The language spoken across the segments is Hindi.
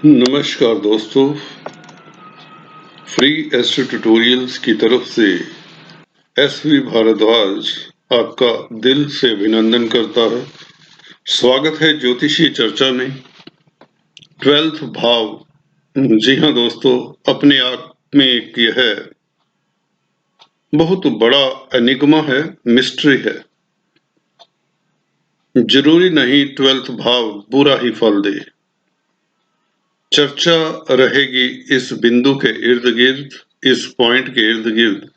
नमस्कार दोस्तों, फ्री एस्ट्रो ट्यूटोरियल्स की तरफ से एसवी भारद्वाज आपका दिल से अभिनंदन करता है। स्वागत है ज्योतिषीय चर्चा में। 12th भाव। जी हाँ दोस्तों, अपने आप में एक यह बहुत बड़ा एनिग्मा है, मिस्ट्री है। जरूरी नहीं 12th भाव बुरा ही फल दे। चर्चा रहेगी इस बिंदु के इर्द गिर्द, इस पॉइंट के इर्द गिर्द।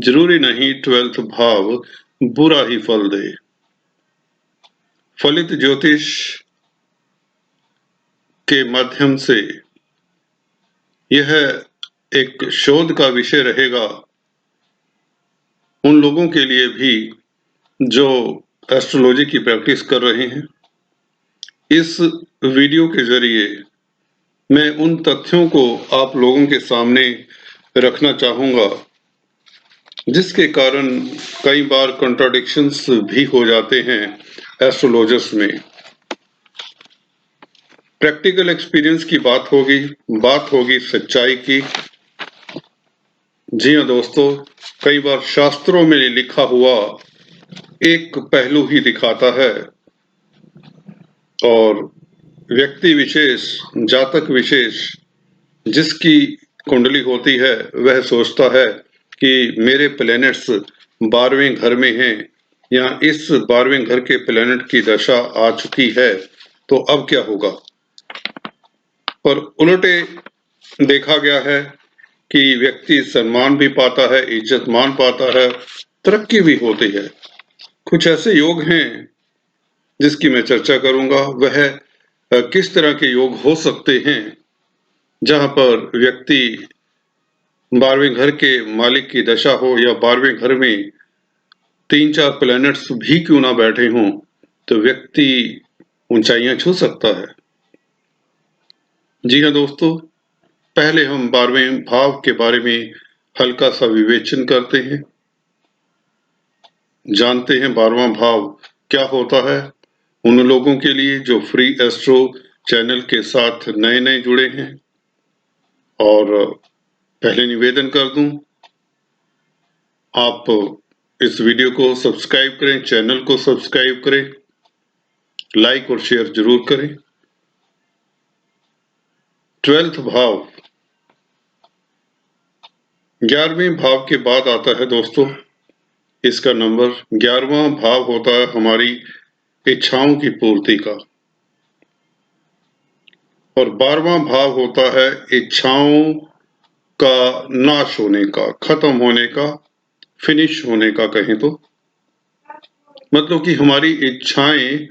जरूरी नहीं 12th भाव बुरा ही फल दे। फलित ज्योतिष के माध्यम से यह एक शोध का विषय रहेगा उन लोगों के लिए भी जो एस्ट्रोलॉजी की प्रैक्टिस कर रहे हैं। इस वीडियो के जरिए मैं उन तथ्यों को आप लोगों के सामने रखना चाहूंगा जिसके कारण कई बार कॉन्ट्राडिक्शंस भी हो जाते हैं एस्ट्रोलॉजर्स में। प्रैक्टिकल एक्सपीरियंस की बात होगी सच्चाई की। जी हाँ दोस्तों, कई बार शास्त्रों में लिखा हुआ एक पहलू ही दिखाता है और व्यक्ति विशेष, जातक विशेष जिसकी कुंडली होती है वह सोचता है कि मेरे प्लैनेट्स 12वें घर में हैं या इस 12वें घर के प्लैनेट की दशा आ चुकी है, तो अब क्या होगा। और उल्टे देखा गया है कि व्यक्ति सम्मान भी पाता है, इज्जत मान पाता है, तरक्की भी होती है। कुछ ऐसे योग हैं जिसकी मैं चर्चा करूंगा। वह किस तरह के योग हो सकते हैं जहां पर व्यक्ति 12वें घर के मालिक की दशा हो या 12वें घर में 3-4 प्लैनेट्स भी क्यों ना बैठे हों, तो व्यक्ति ऊंचाइयां छू सकता है। जी हाँ दोस्तों, पहले हम 12वें भाव के बारे में हल्का सा विवेचन करते हैं, जानते हैं 12वां भाव क्या होता है। उन लोगों के लिए जो फ्री एस्ट्रो चैनल के साथ नए जुड़े हैं, और पहले निवेदन कर दूं, आप इस वीडियो को सब्सक्राइब करें, चैनल को सब्सक्राइब करें, लाइक और शेयर जरूर करें। 12th भाव 11वें भाव के बाद आता है दोस्तों। इसका नंबर 11वां भाव होता है हमारी इच्छाओं की पूर्ति का, और 12वां भाव होता है इच्छाओं का नाश होने का, खत्म होने का, फिनिश होने का कहें तो। मतलब कि हमारी इच्छाएं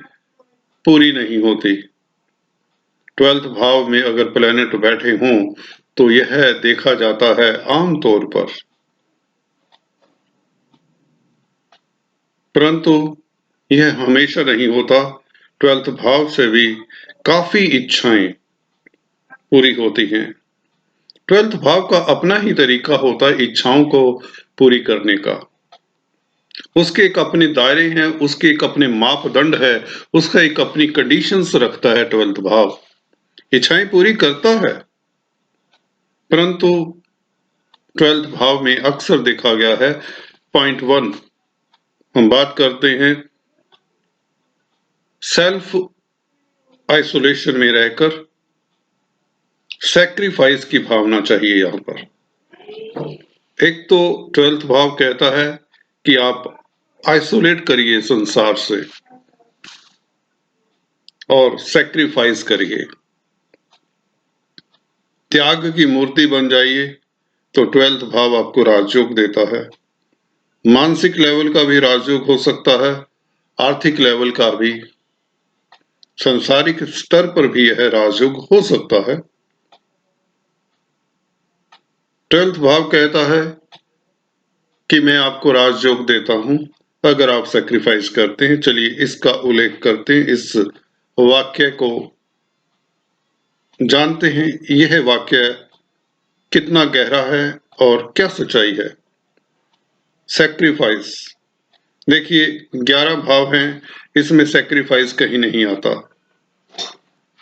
पूरी नहीं होती। 12th भाव में अगर प्लैनेट बैठे हों तो यह देखा जाता है आमतौर पर, परंतु यह हमेशा नहीं होता। 12th भाव से भी काफी इच्छाएं पूरी होती हैं। 12th भाव का अपना ही तरीका होता है इच्छाओं को पूरी करने का। उसके एक अपने दायरे हैं, उसके एक अपने मापदंड है, उसका एक अपनी कंडीशंस रखता है 12th भाव। इच्छाएं पूरी करता है, परंतु 12th भाव में अक्सर देखा गया है। पॉइंट 1 हम बात करते हैं सेल्फ आइसोलेशन में रहकर सैक्रिफाइस की भावना चाहिए। यहां पर एक तो 12th भाव कहता है कि आप आइसोलेट करिए संसार से और सैक्रिफाइस करिए, त्याग की मूर्ति बन जाइए। तो 12th भाव आपको राजयोग देता है। मानसिक लेवल का भी राजयोग हो सकता है, आर्थिक लेवल का भी, संसारिक स्तर पर भी यह राजयोग हो सकता है। 12th भाव कहता है कि मैं आपको राजयोग देता हूं अगर आप सैक्रिफाइस करते हैं। चलिए इसका उल्लेख करते हैं, इस वाक्य को जानते हैं। यह वाक्य कितना गहरा है और क्या सच्चाई है। सैक्रिफाइस, देखिए 11 भाव हैं, इसमें सैक्रिफाइस कहीं नहीं आता।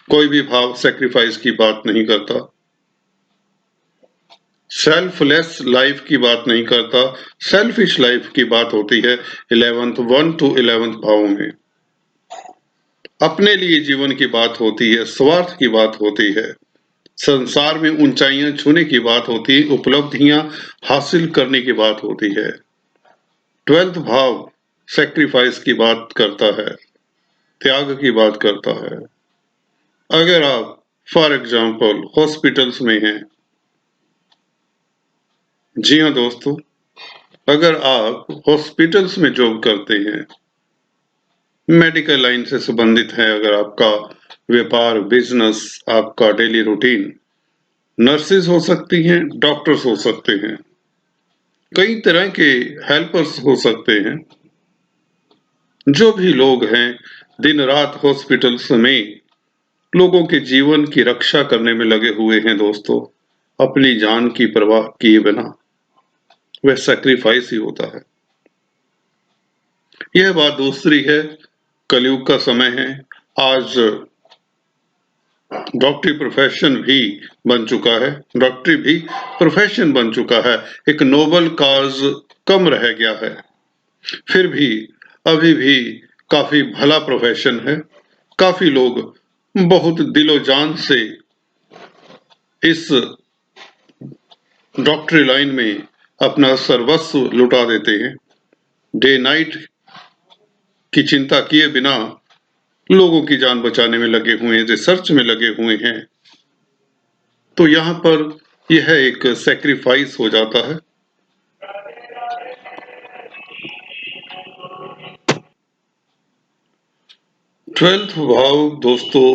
कोई भी भाव सैक्रिफाइस की बात नहीं करता, सेल्फलेस लाइफ की बात नहीं करता, सेल्फिश लाइफ की बात होती है 1 to 11 भावों में। अपने लिए जीवन की बात होती है, स्वार्थ की बात होती है, संसार में ऊंचाइयां छूने की बात होती है, उपलब्धियां हासिल करने की बात होती है। 12वां भाव सैक्रिफाइस की बात करता है, त्याग की बात करता है। अगर आप फॉर एग्जाम्पल हॉस्पिटल्स में हैं, जी हाँ दोस्तों, अगर आप हॉस्पिटल्स में जॉब करते हैं, मेडिकल लाइन से संबंधित है, अगर आपका व्यापार, बिजनेस, आपका डेली रूटीन, नर्सेज हो सकती हैं, डॉक्टर्स हो सकते हैं, कई तरह के हेल्पर्स हो सकते हैं। जो भी लोग हैं दिन रात हॉस्पिटल्स में लोगों के जीवन की रक्षा करने में लगे हुए हैं दोस्तों, अपनी जान की परवाह किए बिना, वह सैक्रिफाइस ही होता है। यह बात दूसरी है, कलयुग का समय है, आज डॉक्टरी प्रोफेशन भी बन चुका है, डॉक्टरी भी प्रोफेशन बन चुका है, एक नोबल काज कम रह गया है, फिर भी अभी भी काफी भला प्रोफेशन है। काफी लोग बहुत दिलो जान से इस डॉक्टरी लाइन में अपना सर्वस्व लुटा देते हैं, डे नाइट की चिंता किए बिना लोगों की जान बचाने में लगे हुए हैं, रिसर्च में लगे हुए हैं। तो यहाँ पर यह एक सैक्रिफाइस हो जाता है। ट्वेल्थ भाव दोस्तों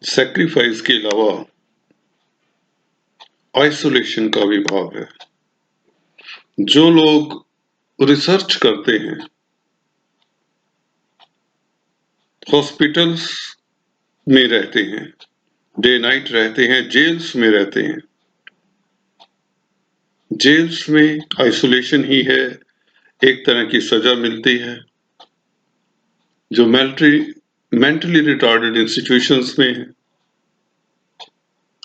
सैक्रिफाइस के अलावा आइसोलेशन का भी भाव है। जो लोग रिसर्च करते हैं, हॉस्पिटल्स में रहते हैं, डे नाइट रहते हैं, जेल्स में रहते हैं, जेल्स में आइसोलेशन ही है, एक तरह की सजा मिलती है। जो मेंटली रिटार्डेड इंस्टीट्यूशंस में है,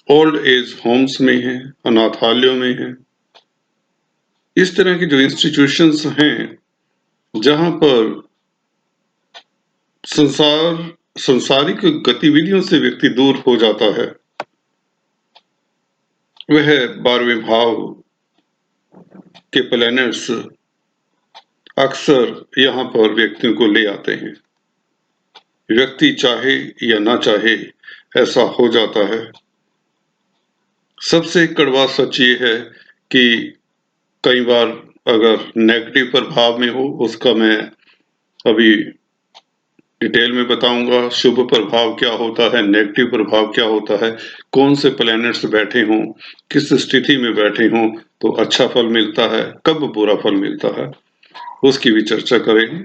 ओल्ड एज होम्स में है, अनाथालयों में है, इस तरह की जो इंस्टीट्यूशंस हैं जहां पर संसारिक गतिविधियों से व्यक्ति दूर हो जाता है, वह 12वें भाव के प्लैनेट्स अक्सर यहाँ पर व्यक्तियों को ले आते हैं। व्यक्ति चाहे या ना चाहे ऐसा हो जाता है। सबसे कड़वा सच ये है कि कई बार अगर नेगेटिव प्रभाव में हो, उसका मैं अभी डिटेल में बताऊंगा। शुभ प्रभाव क्या होता है, नेगेटिव प्रभाव क्या होता है, कौन से प्लैनेट्स बैठे हों, किस स्थिति में बैठे हों तो अच्छा फल मिलता है, कब बुरा फल मिलता है, उसकी भी चर्चा करेंगे।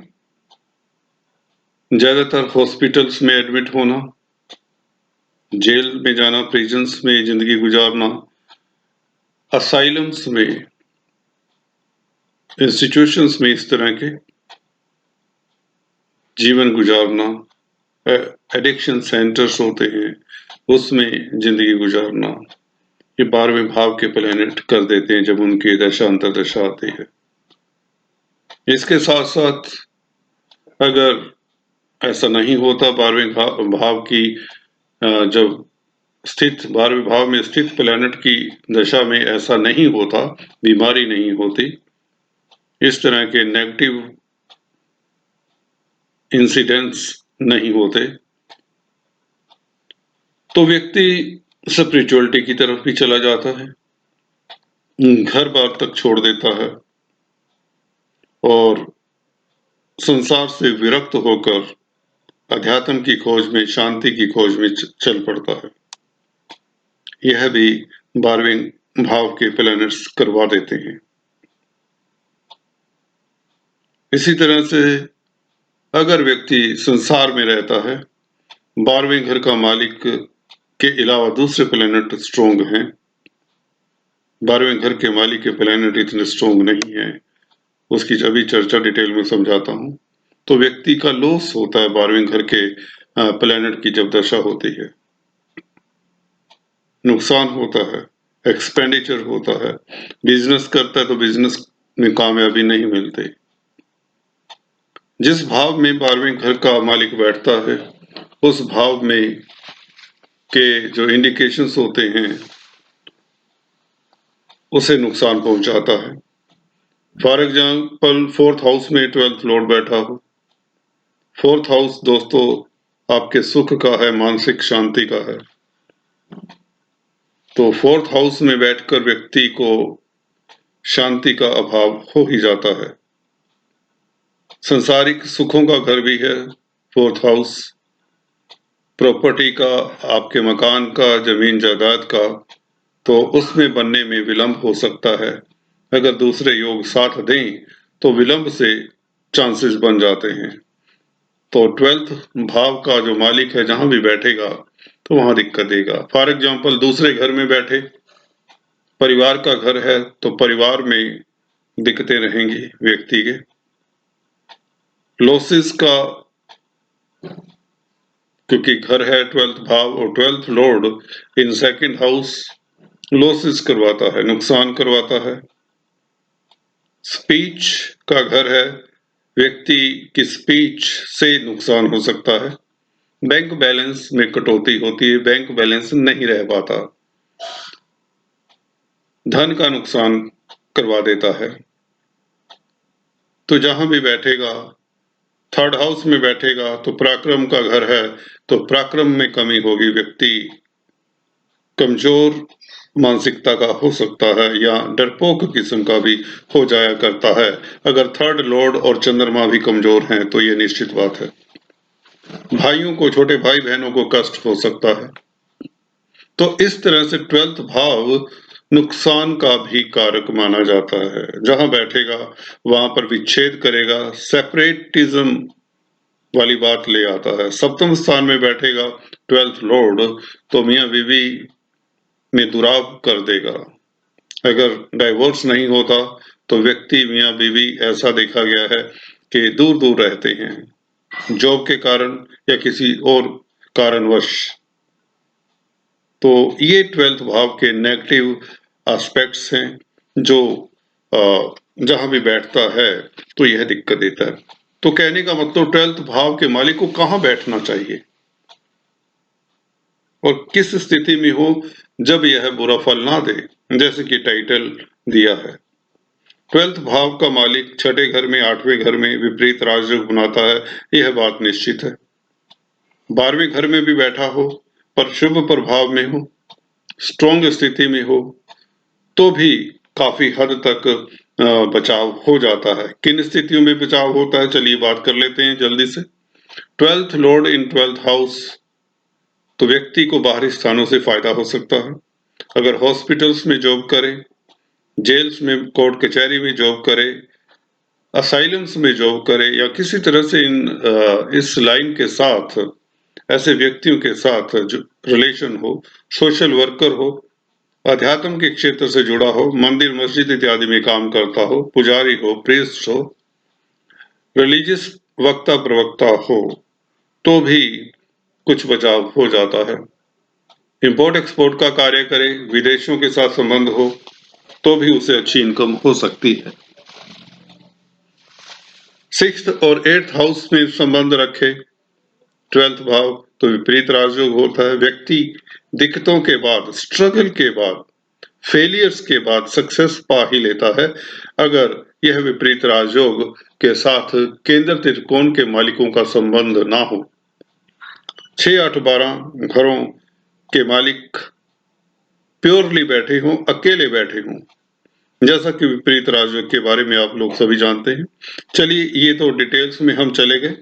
ज्यादातर हॉस्पिटल्स में एडमिट होना, जेल में जाना, प्रिजन्स में जिंदगी गुजारना, असाइलम्स में, इंस्टीट्यूशंस में इस तरह के जीवन गुजारना, एडिक्शन सेंटर्स होते हैं उसमें जिंदगी गुजारना, ये 12वें भाव के प्लैनेट कर देते हैं जब उनकी दशा अंतर्दशा आती है। इसके साथ साथ अगर ऐसा नहीं होता, 12वें भाव की जब स्थित 12वें भाव में स्थित प्लैनेट की दशा में ऐसा नहीं होता, बीमारी नहीं होती, इस तरह के नेगेटिव इंसिडेंट्स नहीं होते, तो व्यक्ति स्पिरिचुअलिटी की तरफ भी चला जाता है, घर बार तक छोड़ देता है और संसार से विरक्त होकर अध्यात्म की खोज में, शांति की खोज में चल पड़ता है। यह भी 12वें भाव के प्लैनेट्स करवा देते हैं। इसी तरह से अगर व्यक्ति संसार में रहता है, 12वें घर का मालिक के अलावा दूसरे प्लैनेट स्ट्रोंग हैं, 12वें घर के मालिक के प्लैनेट इतने स्ट्रोंग नहीं है, उसकी अभी चर्चा डिटेल में समझाता हूं। तो व्यक्ति का लॉस होता है 12वें घर के प्लैनेट की जब दशा होती है। नुकसान होता है, एक्सपेंडिचर होता है। बिजनेस करता है तो बिजनेस में कामयाबी नहीं मिलती। जिस भाव में 12वें घर का मालिक बैठता है, उस भाव में के जो इंडिकेशंस होते हैं उसे नुकसान पहुंचाता है। फॉर एग्जाम्पल 4th हाउस में 12th लॉर्ड बैठा हो। 4th हाउस दोस्तों आपके सुख का है, मानसिक शांति का है। तो 4th हाउस में बैठकर व्यक्ति को शांति का अभाव हो ही जाता है। संसारिक सुखों का घर भी है 4th हाउस, प्रॉपर्टी का, आपके मकान का, जमीन जायदाद का, तो उसमें बनने में विलंब हो सकता है। अगर दूसरे योग साथ दें तो विलंब से चांसेस बन जाते हैं। तो 12th भाव का जो मालिक है जहां भी बैठेगा तो वहां दिक्कत देगा। फॉर एग्जाम्पल दूसरे घर में बैठे, परिवार का घर है तो परिवार में दिक्कतें रहेंगी व्यक्ति के। लॉसेस का, क्योंकि घर है 12th भाव और 12th लॉर्ड इन 2nd हाउस लॉसेस करवाता है, नुकसान करवाता है। स्पीच का घर है, व्यक्ति की स्पीच से नुकसान हो सकता है। बैंक बैलेंस में कटौती होती है, बैंक बैलेंस नहीं रह पाता, धन का नुकसान करवा देता है। तो जहां भी बैठेगा, 3rd हाउस में बैठेगा तो पराक्रम का घर है, तो पराक्रम में कमी होगी, व्यक्ति कमजोर मानसिकता का हो सकता है या डरपोक किस्म का भी हो जाया करता है। अगर 3rd लॉर्ड और चंद्रमा भी कमजोर हैं तो ये निश्चित बात है। भाइयों को, छोटे भाई बहनों को कष्ट हो सकता है। तो इस तरह से 12th भाव नुकसान का भी कारक माना जाता है। जहां बैठेगा वहां पर विच्छेद करेगा, सेपरेटिज्म वाली बात ले आता है। 7वें स्थान में बैठेगा 12th लॉर्ड तो मियां बीवी में दुराव कर देगा। अगर डाइवोर्स नहीं होता तो व्यक्ति मियां बीवी ऐसा देखा गया है कि दूर दूर रहते हैं, जॉब के कारण या किसी और कारणवश। तो ये 12th भाव के नेगेटिव एस्पेक्ट्स हैं जो जहां भी बैठता है तो यह दिक्कत देता है। तो कहने का मतलब 12th भाव के मालिक को कहां बैठना चाहिए और किस स्थिति में हो जब यह बुरा फल ना दे, जैसे कि टाइटल दिया है। 12th भाव का मालिक 6ठे घर में, 8वें घर में विपरीत राजयोग बनाता है, यह बात निश्चित है। 12वें घर में भी बैठा हो पर शुभ प्रभाव में हो, स्ट्रॉन्ग स्थिति में हो, तो भी काफी हद तक बचाव हो जाता है। किन स्थितियों में बचाव होता है, चलिए बात कर लेते हैं जल्दी से। 12th लॉर्ड इन 12th हाउस, तो व्यक्ति को बाहरी स्थानों से फायदा हो सकता है। अगर हॉस्पिटल्स में जॉब करे, जेल्स में, कोर्ट कचहरी में जॉब करे, असाइलम्स में जॉब करे या किसी तरह से इस लाइन के साथ, ऐसे व्यक्तियों के साथ जो रिलेशन हो, सोशल वर्कर हो, अध्यात्म के क्षेत्र से जुड़ा हो, मंदिर मस्जिद इत्यादि में काम करता हो, पुजारी हो, प्रीस्ट हो, रिलीजियस वक्ता प्रवक्ता हो, तो भी कुछ बचाव हो जाता है। इंपोर्ट एक्सपोर्ट का कार्य करे, विदेशों के साथ संबंध हो, तो भी उसे अच्छी इनकम हो सकती है। 6th और 8th हाउस में संबंध रखे 12th भाव तो विपरीत राजयोग होता है। व्यक्ति दिक्कतों के बाद, स्ट्रगल के बाद, फेलियर्स के बाद सक्सेस पा ही लेता है अगर यह विपरीत राजयोग के साथ केंद्र त्रिकोण के मालिकों का संबंध ना हो। 6, 8, 12 घरों के मालिक प्योरली बैठे हों, अकेले बैठे हों, जैसा कि विपरीत राजयोग के बारे में आप लोग सभी जानते हैं। चलिए ये तो डिटेल्स में हम चले गए।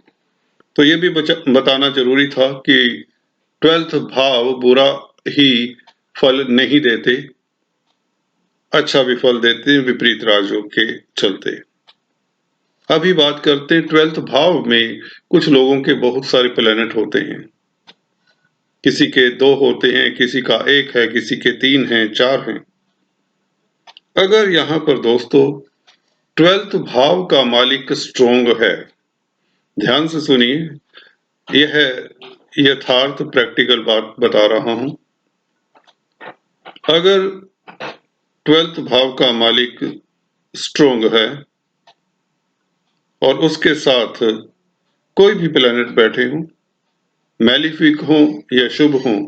तो ये भी बताना जरूरी था कि 12th भाव बुरा ही फल नहीं देते, अच्छा भी फल देते हैं विपरीत राजयोग के चलते। अभी बात करते हैं 12th भाव में कुछ लोगों के बहुत सारे प्लैनेट होते हैं। किसी के 2 होते हैं, किसी का 1 है, किसी के 3 हैं, 4 हैं। अगर यहां पर दोस्तों 12th भाव का मालिक स्ट्रोंग है, ध्यान से सुनिए, यह यथार्थ प्रैक्टिकल बात बता रहा हूं। अगर 12th भाव का मालिक स्ट्रोंग है और उसके साथ कोई भी प्लैनेट बैठे हों, मैलिफिक हों या शुभ हों,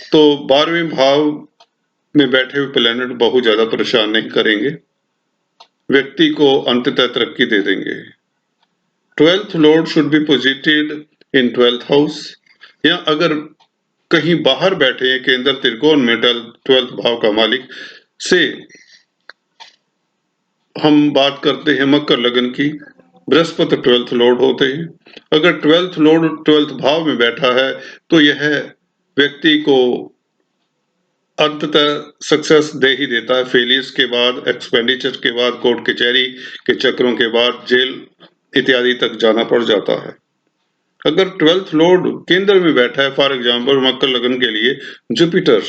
तो 12वें भाव में बैठे हुए प्लैनेट बहुत ज्यादा परेशान नहीं करेंगे, व्यक्ति को अंततः तरक्की दे देंगे। 12th Lord should be पोजिटेड in 12th house, या अगर कहीं बाहर बैठे हैं केंद्र त्रिकोण में 12th भाव का मालिक से हम बात करते हैं मकर लगन की, बृहस्पति 12th लॉर्ड होते हैं। अगर 12th लॉर्ड 12th भाव में बैठा है तो यह व्यक्ति को अंततः सक्सेस दे ही देता है। फेलियर्स के बाद, एक्सपेंडिचर के बाद, कोर्ट कचहरी के चक्रों के बाद जेल इत्यादि तक जाना पड़ जाता है। अगर 12th लॉर्ड केंद्र में बैठा है, फॉर एग्जाम्पल मकर लगन के लिए जुपिटर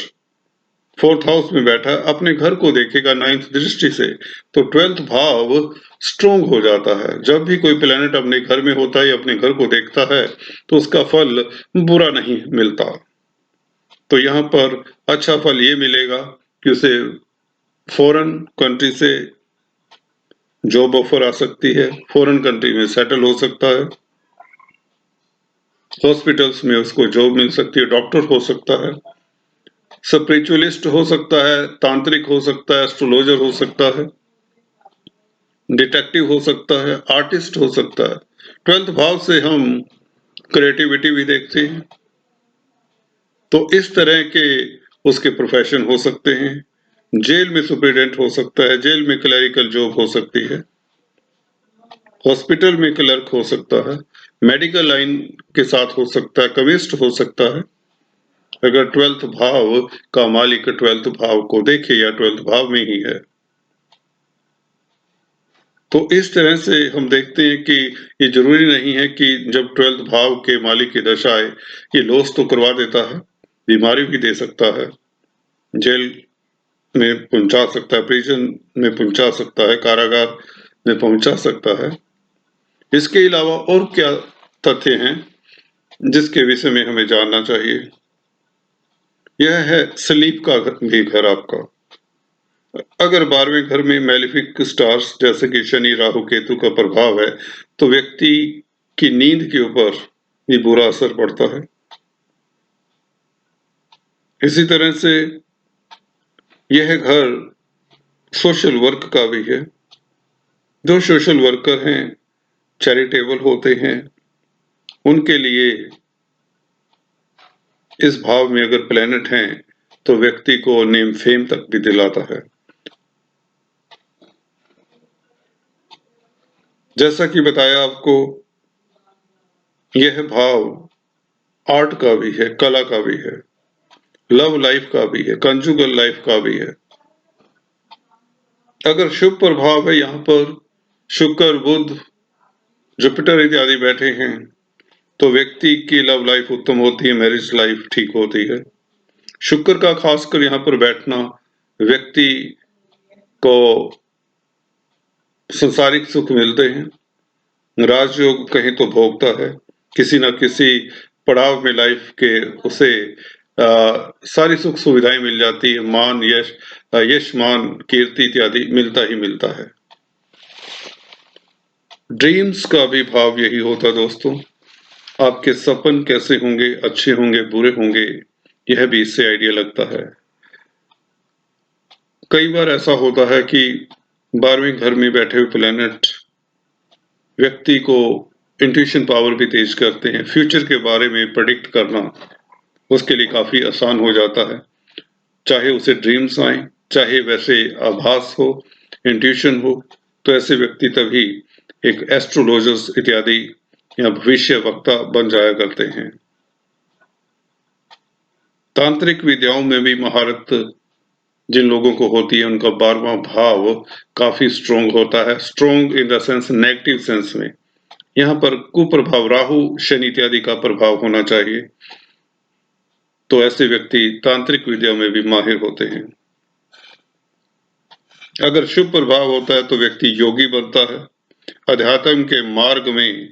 4th हाउस में बैठा है, अपने घर को देखेगा 9th दृष्टि से, तो 12th भाव स्ट्रोंग हो जाता है। जब भी कोई प्लैनेट अपने घर में होता है, अपने घर को देखता है, तो उसका फल बुरा नहीं मिलता। तो यहाँ पर अच्छा फल ये मिलेगा कि उसे फॉरेन कंट्री से जॉब ऑफर आ सकती है, फॉरेन कंट्री में सेटल हो सकता है, हॉस्पिटल्स में उसको जॉब मिल सकती है, डॉक्टर हो सकता है, स्पिरिचुअलिस्ट हो सकता है, तांत्रिक हो सकता है, एस्ट्रोलॉजर हो सकता है, डिटेक्टिव हो सकता है, आर्टिस्ट हो सकता है। 12th भाव से हम क्रिएटिविटी भी देखते हैं, तो इस तरह के उसके प्रोफेशन हो सकते हैं। जेल में सुपरिटेंडेंट हो सकता है, जेल में क्लरिकल जॉब हो सकती है, हॉस्पिटल में क्लर्क हो सकता है, मेडिकल लाइन के साथ हो सकता है, केमिस्ट हो सकता है, अगर 12th भाव का मालिक 12th भाव को देखे या 12th भाव में ही है। तो इस तरह से हम देखते हैं कि ये जरूरी नहीं है कि जब 12th भाव के मालिक की दशा आए, ये लॉस तो करवा देता है, बीमारी भी दे सकता है, जेल में पहुंचा सकता है, प्रिजन में पहुंचा सकता है, कारागार में पहुंचा सकता है। इसके अलावा और क्या तथ्य हैं जिसके विषय में हमें जानना चाहिए? यह है स्लीप का भी घर आपका। अगर 12वें घर में मैलिफिक स्टार्स जैसे कि शनि, राहु, केतु का प्रभाव है, तो व्यक्ति की नींद के ऊपर भी बुरा असर पड़ता है। इसी तरह से यह घर सोशल वर्क का भी है। जो सोशल वर्कर हैं, चैरिटेबल होते हैं, उनके लिए इस भाव में अगर प्लैनेट हैं तो व्यक्ति को नेम फेम तक भी दिलाता है। जैसा कि बताया आपको, यह भाव आर्ट का भी है, कला का भी है, लव लाइफ का भी है, कंजुगल लाइफ का भी है। अगर शुभ प्रभाव है, यहाँ पर शुक्र, बुध, जुपिटर इत्यादि बैठे हैं, तो व्यक्ति की लव लाइफ उत्तम होती है, मैरिज लाइफ ठीक होती है। शुक्र का खासकर यहाँ पर बैठना व्यक्ति को संसारिक सुख मिलते हैं, राजयोग कहीं तो भोगता है, किसी न किसी पड़ाव में लाइफ के उसे सारी सुख सुविधाएं मिल जाती है, मान, यश, यश, मान, कीर्ति इत्यादि मिलता ही मिलता है। ड्रीम्स का भी भाव यही होता दोस्तों। आपके सपन कैसे होंगे, अच्छे होंगे, बुरे होंगे, यह भी इससे आइडिया लगता है। कई बार ऐसा होता है कि 12वें घर में बैठे हुए प्लैनेट व्यक्ति को इंट्यूशन पावर भी तेज करते हैं। फ्यूचर के बारे में प्रेडिक्ट करना उसके लिए काफी आसान हो जाता है, चाहे उसे ड्रीम्स आए, चाहे वैसे आभास हो, इंट्यूशन हो, तो ऐसे व्यक्ति तभी एक एस्ट्रोलॉजर्स इत्यादि या भविष्य वक्ता बन जाया करते हैं। तांत्रिक विद्याओं में भी महारत जिन लोगों को होती है, उनका 12वां भाव काफी स्ट्रोंग होता है। Strong in the sense, negative sense में। यहाँ पर कुप्रभाव, राहु, शनि इत्यादि का प्रभाव होना चाहिए, तो ऐसे व्यक्ति तांत्रिक विद्या में भी माहिर होते हैं। अगर शुभ प्रभाव होता है तो व्यक्ति योगी बनता है, अध्यात्म के मार्ग में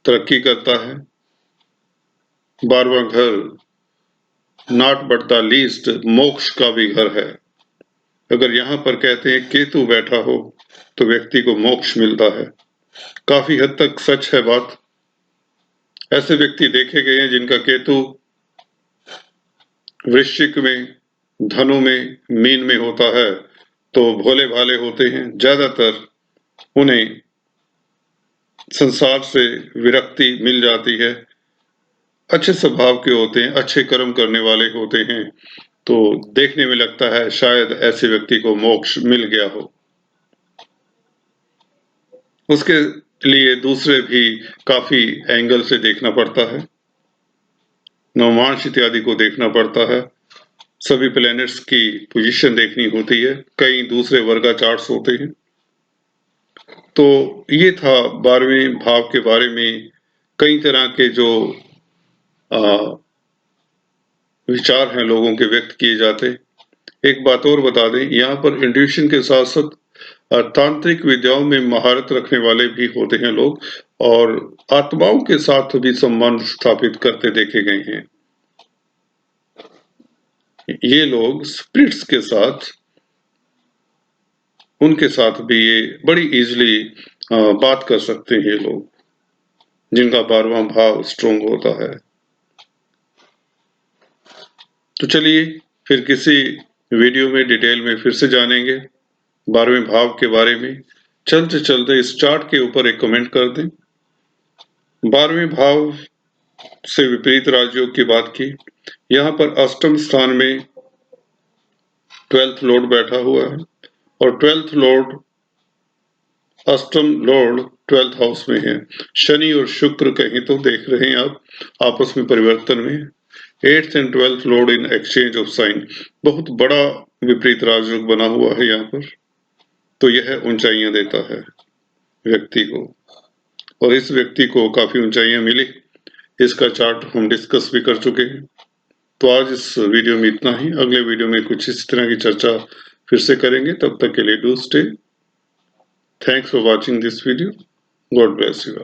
तरक्की करता है। 12वां घर नॉट बट द लीस्ट मोक्ष का भी घर है। अगर यहाँ पर कहते हैं केतु बैठा हो तो व्यक्ति को मोक्ष मिलता है। काफी हद तक सच है बात। ऐसे व्यक्ति देखे गए हैं जिनका केतु वृश्चिक में, धनु में, मीन में होता है तो भोले भाले होते हैं। ज्यादातर उन्हें संसार से विरक्ति मिल जाती है, अच्छे स्वभाव के होते हैं, अच्छे कर्म करने वाले होते हैं, तो देखने में लगता है शायद ऐसे व्यक्ति को मोक्ष मिल गया हो। उसके लिए दूसरे भी काफी एंगल से देखना पड़ता है, नवमांश इत्यादि को देखना पड़ता है, सभी प्लैनेट्स की पोजीशन देखनी होती है, कई दूसरे वर्गा चार्ट्स होते हैं। तो ये था 12वें भाव के बारे में कई तरह के जो विचार हैं लोगों के व्यक्त किए जाते। एक बात और बता दें, यहाँ पर इंट्यूशन के साथ साथ तांत्रिक विद्याओं में महारत रखने वाले भी होते हैं लोग, और आत्माओं के साथ भी संबंध स्थापित करते देखे गए हैं। ये लोग स्पिरिट्स के साथ, उनके साथ भी ये बड़ी इजीली बात कर सकते हैं ये लोग, जिनका 12वां भाव स्ट्रॉन्ग होता है। तो चलिए फिर किसी वीडियो में डिटेल में फिर से जानेंगे 12वें भाव के बारे में। चलते चलते इस चार्ट के ऊपर एक कमेंट कर दें। 12वें भाव से विपरीत राजयोग की बात की। यहाँ पर अष्टम स्थान में 12th लॉर्ड बैठा हुआ है, और 12th लॉर्ड, अष्टम लॉर्ड 12th हाउस में है। शनि और शुक्र कहीं तो देख रहे हैं आप आपस में परिवर्तन में। 8th and 12th Lord in exchange of sine, बहुत बड़ा विपरीत राजयोग बना हुआ है यहाँ पर। तो यह ऊंचाइयां देता है व्यक्ति को, और इस व्यक्ति को काफी ऊंचाइयां मिली। इसका चार्ट हम डिस्कस भी कर चुके हैं। तो आज इस वीडियो में इतना ही। अगले वीडियो में कुछ इस तरह की चर्चा फिर से करेंगे। तब तक के लिए do stay. Thanks for watching this video. God bless you.